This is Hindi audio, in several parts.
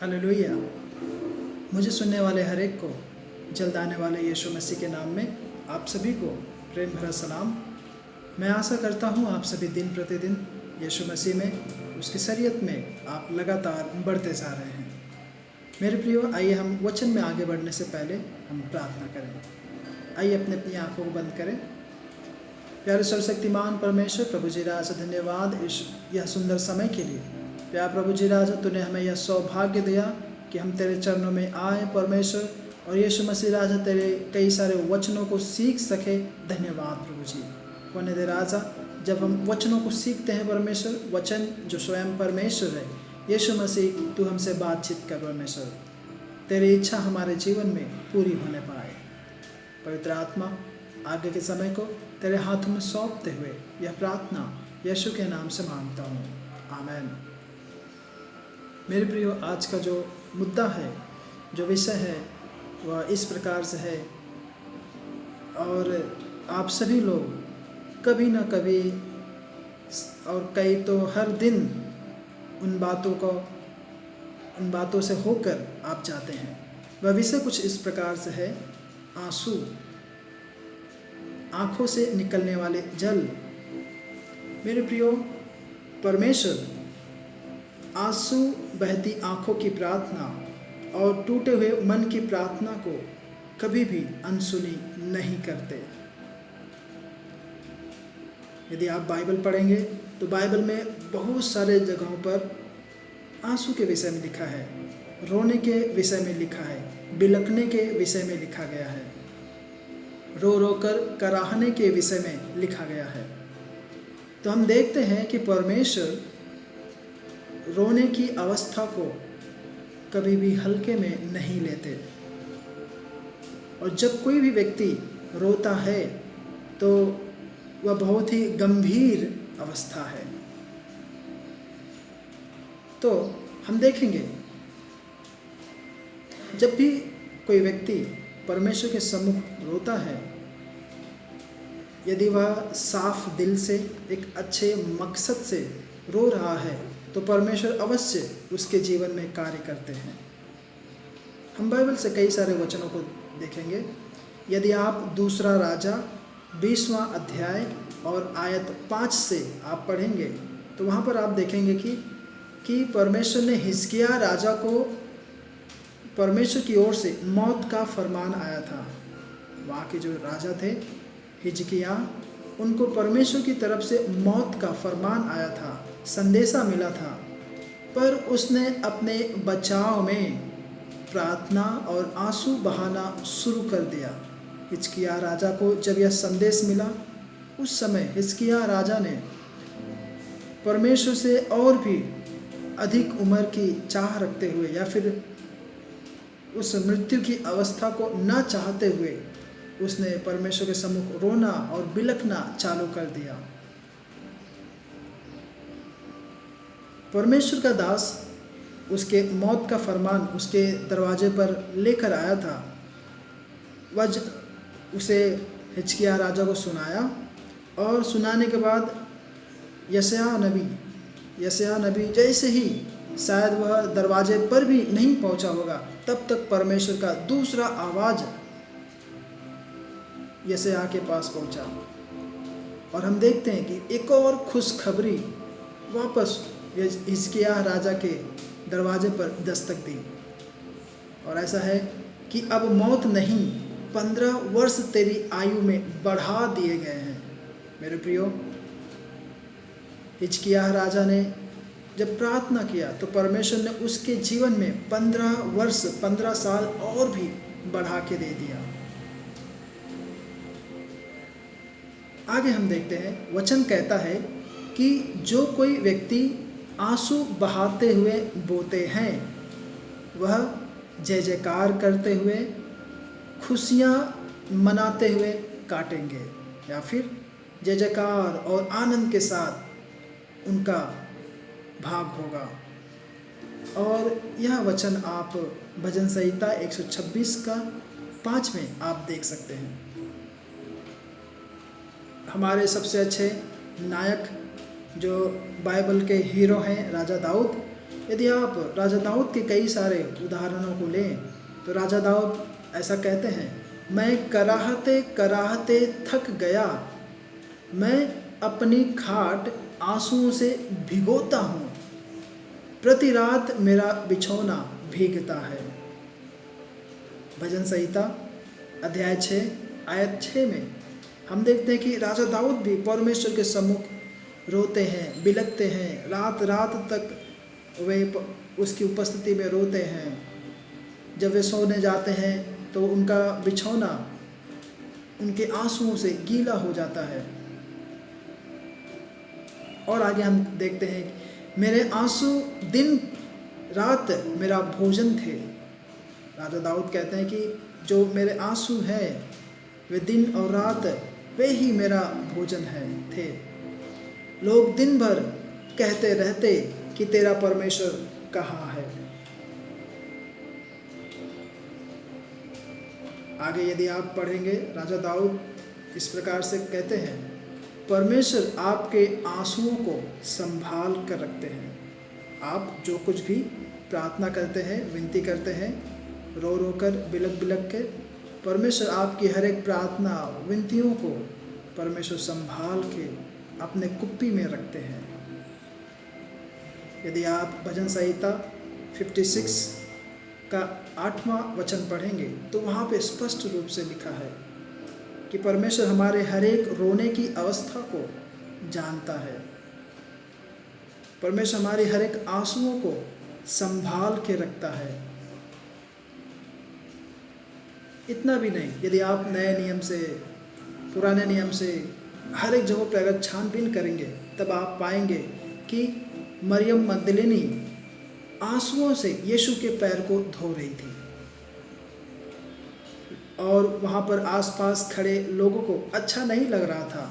हालेलुया। मुझे सुनने वाले हर एक को जल्द आने वाले यीशु मसीह के नाम में आप सभी को प्रेम भरा सलाम। मैं आशा करता हूँ आप सभी दिन प्रतिदिन यीशु मसीह में, उसकी शरीयत में आप लगातार बढ़ते जा रहे हैं। मेरे प्रियो, आइए हम वचन में आगे बढ़ने से पहले हम प्रार्थना करें। आइए अपनी अपनी आंखों को बंद करें। प्यारे सर्वशक्तिमान परमेश्वर प्रभु जी राजा, धन्यवाद इस यह सुंदर समय के लिए। प्यार प्रभु जी राजा, तूने हमें यह सौभाग्य दिया कि हम तेरे चरणों में आए परमेश्वर, और यीशु मसीह राजा तेरे कई सारे वचनों को सीख सके। धन्यवाद प्रभु जी। होने दे राजा, जब हम वचनों को सीखते हैं परमेश्वर, वचन जो स्वयं परमेश्वर है, यीशु मसीह तू हमसे बातचीत कर परमेश्वर, तेरी इच्छा हमारे जीवन में पूरी होने पाए। पवित्र आत्मा, आगे के समय को तेरे हाथों में सौंपते हुए यह प्रार्थना यीशु के नाम से मांगता हूँ, आमीन। मेरे प्रियो, आज का जो मुद्दा है, जो विषय है, वह इस प्रकार से है, और आप सभी लोग कभी ना कभी और कई तो हर दिन उन बातों से होकर आप जाते हैं। वह विषय कुछ इस प्रकार से है, आंसू, आँखों से निकलने वाले जल। मेरे प्रियो, परमेश्वर आंसू बहती आँखों की प्रार्थना और टूटे हुए मन की प्रार्थना को कभी भी अनसुनी नहीं करते। यदि आप बाइबल पढ़ेंगे तो बाइबल में बहुत सारे जगहों पर आंसू के विषय में लिखा है, रोने के विषय में लिखा है, बिलखने के विषय में लिखा गया है, रो रो कर कराहने के विषय में लिखा गया है। तो हम देखते हैं कि परमेश्वर रोने की अवस्था को कभी भी हल्के में नहीं लेते, और जब कोई भी व्यक्ति रोता है तो वह बहुत ही गंभीर अवस्था है। तो हम देखेंगे, जब भी कोई व्यक्ति परमेश्वर के सम्मुख रोता है, यदि वह साफ दिल से एक अच्छे मकसद से रो रहा है, तो परमेश्वर अवश्य उसके जीवन में कार्य करते हैं। हम बाइबल से कई सारे वचनों को देखेंगे। यदि आप दूसरा राजा 20वां अध्याय और आयत 5 से आप पढ़ेंगे, तो वहाँ पर आप देखेंगे कि परमेश्वर ने हिजकिय्याह राजा को, परमेश्वर की ओर से मौत का फरमान आया था। वहाँ के जो राजा थे हिजकिय्याह, उनको परमेश्वर की तरफ से मौत का फरमान आया था, संदेशा मिला था, पर उसने अपने बचाव में प्रार्थना और आंसू बहाना शुरू कर दिया। हिजकिय्याह राजा को जब यह संदेश मिला, उस समय हिजकिय्याह राजा ने परमेश्वर से और भी अधिक उम्र की चाह रखते हुए, या फिर उस मृत्यु की अवस्था को न चाहते हुए, उसने परमेश्वर के सम्मुख रोना और बिलखना चालू कर दिया। परमेश्वर का दास उसके मौत का फरमान उसके दरवाजे पर लेकर आया था। वह उसे हिजकिय्याह राजा को सुनाया, और सुनाने के बाद यशायाह नबी जैसे ही शायद वह दरवाजे पर भी नहीं पहुंचा होगा, तब तक परमेश्वर का दूसरा आवाज़ यशायाह के पास पहुंचा, और हम देखते हैं कि एक और खुशखबरी वापस हिजकिय्याह राजा के दरवाजे पर दस्तक दी। और ऐसा है कि अब मौत नहीं, 15 वर्ष तेरी आयु में बढ़ा दिए गए हैं। मेरे प्रियो, हिजकिय्याह राजा ने जब प्रार्थना किया, तो परमेश्वर ने उसके जीवन में 15 साल और भी बढ़ा के दे दिया। आगे हम देखते हैं, वचन कहता है कि जो कोई व्यक्ति आंसू बहाते हुए बोते हैं, वह जय जयकार करते हुए, खुशियाँ मनाते हुए काटेंगे, या फिर जय जयकार और आनंद के साथ उनका भाग होगा। और यह वचन आप भजन संहिता 126 का 5 में आप देख सकते हैं। हमारे सबसे अच्छे नायक जो बाइबल के हीरो हैं, राजा दाऊद, यदि आप राजा दाऊद के कई सारे उदाहरणों को लें तो राजा दाऊद ऐसा कहते हैं, मैं कराहते कराहते थक गया, मैं अपनी खाट आंसुओं से भिगोता हूँ, प्रति रात मेरा बिछौना भीगता है। भजन संहिता अध्याय 6 आयत 6 में हम देखते हैं कि राजा दाऊद भी परमेश्वर के सम्मुख रोते हैं, बिलखते हैं, रात रात तक वे उसकी उपस्थिति में रोते हैं। जब वे सोने जाते हैं तो उनका बिछौना उनके आंसुओं से गीला हो जाता है। और आगे हम देखते हैं, मेरे आंसू दिन रात मेरा भोजन थे। राजा दाऊद कहते हैं कि जो मेरे आंसू हैं वे दिन और रात वे ही मेरा भोजन थे। लोग दिन भर कहते रहते कि तेरा परमेश्वर कहाँ है। आगे यदि आप पढ़ेंगे, राजा दाऊद इस प्रकार से कहते हैं, परमेश्वर आपके आंसुओं को संभाल कर रखते हैं। आप जो कुछ भी प्रार्थना करते हैं, विनती करते हैं, रो रो कर, बिलक बिलक के, परमेश्वर आपकी हर एक प्रार्थना विनतियों को परमेश्वर संभाल के अपने कुप्पी में रखते हैं। यदि आप भजन संहिता 56 का 8वां वचन पढ़ेंगे तो वहाँ पे स्पष्ट रूप से लिखा है कि परमेश्वर हमारे हर एक रोने की अवस्था को जानता है। परमेश्वर हमारे हर एक आंसुओं को संभाल के रखता है। इतना भी नहीं, यदि आप नए नियम से, पुराने नियम से हर एक जगह पर अगर छानबीन करेंगे तब आप पाएंगे कि मरियम मगदलिनी आंसुओं से यीशु के पैर को धो रही थी और वहाँ पर आसपास खड़े लोगों को अच्छा नहीं लग रहा था,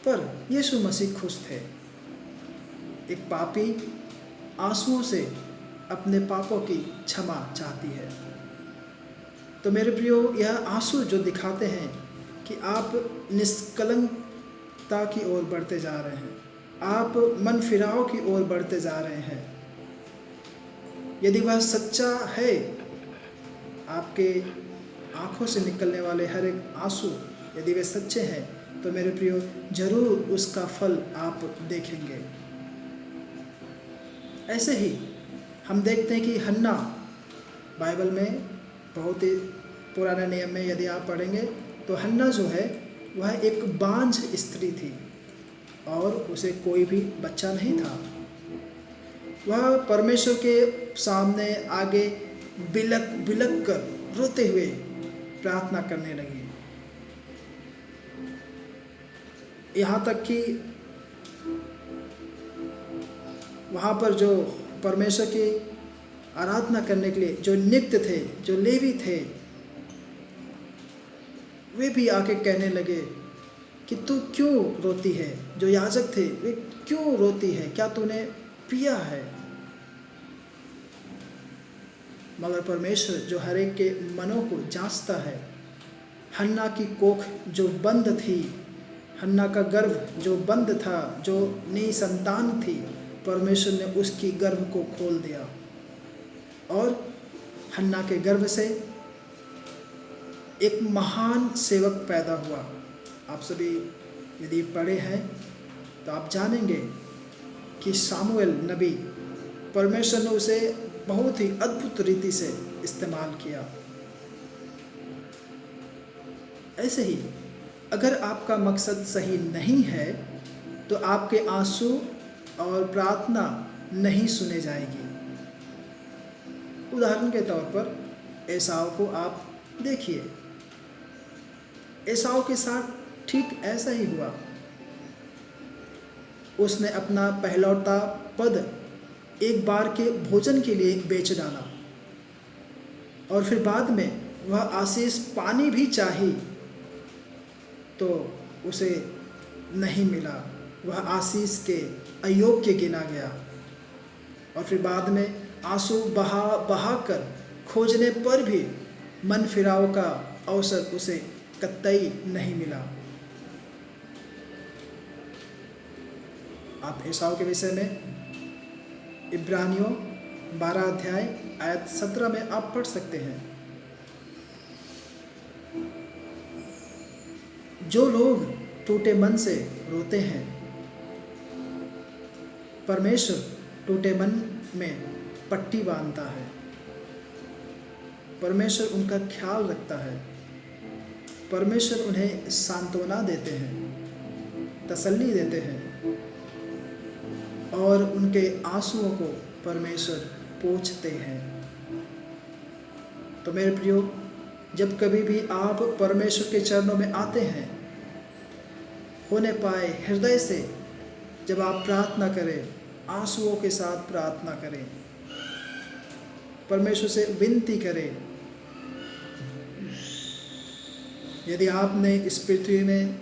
पर यीशु मसीह खुश थे। एक पापी आंसुओं से अपने पापों की क्षमा चाहती है। तो मेरे प्रियो, यह आंसू जो दिखाते हैं कि आप निष्कलंकता की ओर बढ़ते जा रहे हैं, आप मन फिराव की ओर बढ़ते जा रहे हैं। यदि वह सच्चा है, आपके आँखों से निकलने वाले हर एक आंसू यदि वे सच्चे हैं, तो मेरे प्रियो जरूर उसका फल आप देखेंगे। ऐसे ही हम देखते हैं कि हन्ना, बाइबल में बहुत ही पुराने नियम में यदि आप पढ़ेंगे तो हन्ना जो है वह एक बांझ स्त्री थी और उसे कोई भी बच्चा नहीं था। वह परमेश्वर के सामने आगे बिलक बिलक कर रोते हुए प्रार्थना करने लगी। यहाँ तक कि वहाँ पर जो परमेश्वर की आराधना करने के लिए जो नित्य थे, जो लेवी थे, वे भी आके कहने लगे कि तू क्यों रोती है। जो याजक थे वे क्यों रोती है, क्या तूने पिया है। मगर परमेश्वर जो हर एक के मनों को जांचता है, हन्ना की कोख जो बंद थी, हन्ना का गर्भ जो बंद था, जो निसंतान थी, परमेश्वर ने उसकी गर्भ को खोल दिया और हन्ना के गर्भ से एक महान सेवक पैदा हुआ। आप सभी यदि पढ़े हैं तो आप जानेंगे कि सामुएल नबी, परमेश्वर ने उसे बहुत ही अद्भुत रीति से इस्तेमाल किया। ऐसे ही अगर आपका मकसद सही नहीं है तो आपके आंसू और प्रार्थना नहीं सुने जाएगी। उदाहरण के तौर पर एसाव को आप देखिए। एसाव के साथ ठीक ऐसा ही हुआ। उसने अपना पहलौठा पद एक बार के भोजन के लिए बेच डाला और फिर बाद में वह आशीष पानी भी चाही तो उसे नहीं मिला। वह आशीष के अयोग्य गिना गया और फिर बाद में आंसू बहा बहा कर खोजने पर भी मन फिराव का अवसर उसे कतई नहीं मिला। आप एसाव के विषय में इब्रानियों 12 अध्याय आयत 17 में आप पढ़ सकते हैं। जो लोग टूटे मन से रोते हैं, परमेश्वर टूटे मन में पट्टी बांधता है। परमेश्वर उनका ख्याल रखता है। परमेश्वर उन्हें सांत्वना देते हैं, तसल्ली देते हैं और उनके आंसुओं को परमेश्वर पोंछते हैं। तो मेरे प्रियो, जब कभी भी आप परमेश्वर के चरणों में आते हैं, होने पाए हृदय से जब आप प्रार्थना करें, आंसुओं के साथ प्रार्थना करें, परमेश्वर से विनती करें। यदि आपने इस पृथ्वी में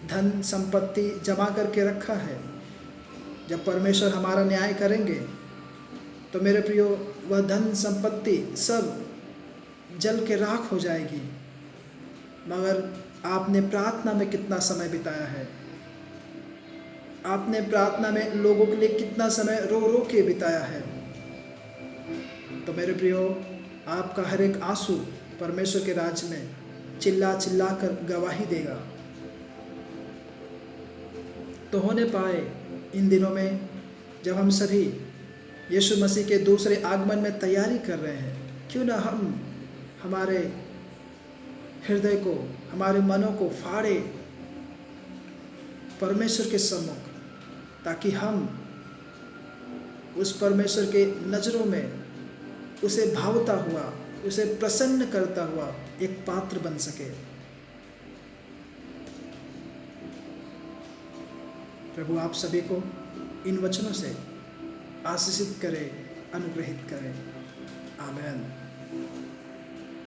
धन संपत्ति जमा करके रखा है, जब परमेश्वर हमारा न्याय करेंगे तो मेरे प्रियो, वह धन संपत्ति सब जल के राख हो जाएगी। मगर आपने प्रार्थना में कितना समय बिताया है? आपने प्रार्थना में लोगों के लिए कितना समय रो रो के बिताया है? तो मेरे प्रियो, आपका हर एक आंसू परमेश्वर के राज्य में चिल्ला चिल्ला कर गवाही देगा। तो होने पाए इन दिनों में जब हम सभी यीशु मसीह के दूसरे आगमन में तैयारी कर रहे हैं, क्यों ना हम हमारे हृदय को, हमारे मनों को फाड़े परमेश्वर के सम्मुख, ताकि हम उस परमेश्वर के नज़रों में उसे भावता हुआ, उसे प्रसन्न करता हुआ एक पात्र बन सके। प्रभु आप सभी को इन वचनों से आशीषित करे, अनुग्रहित करे। आमेन।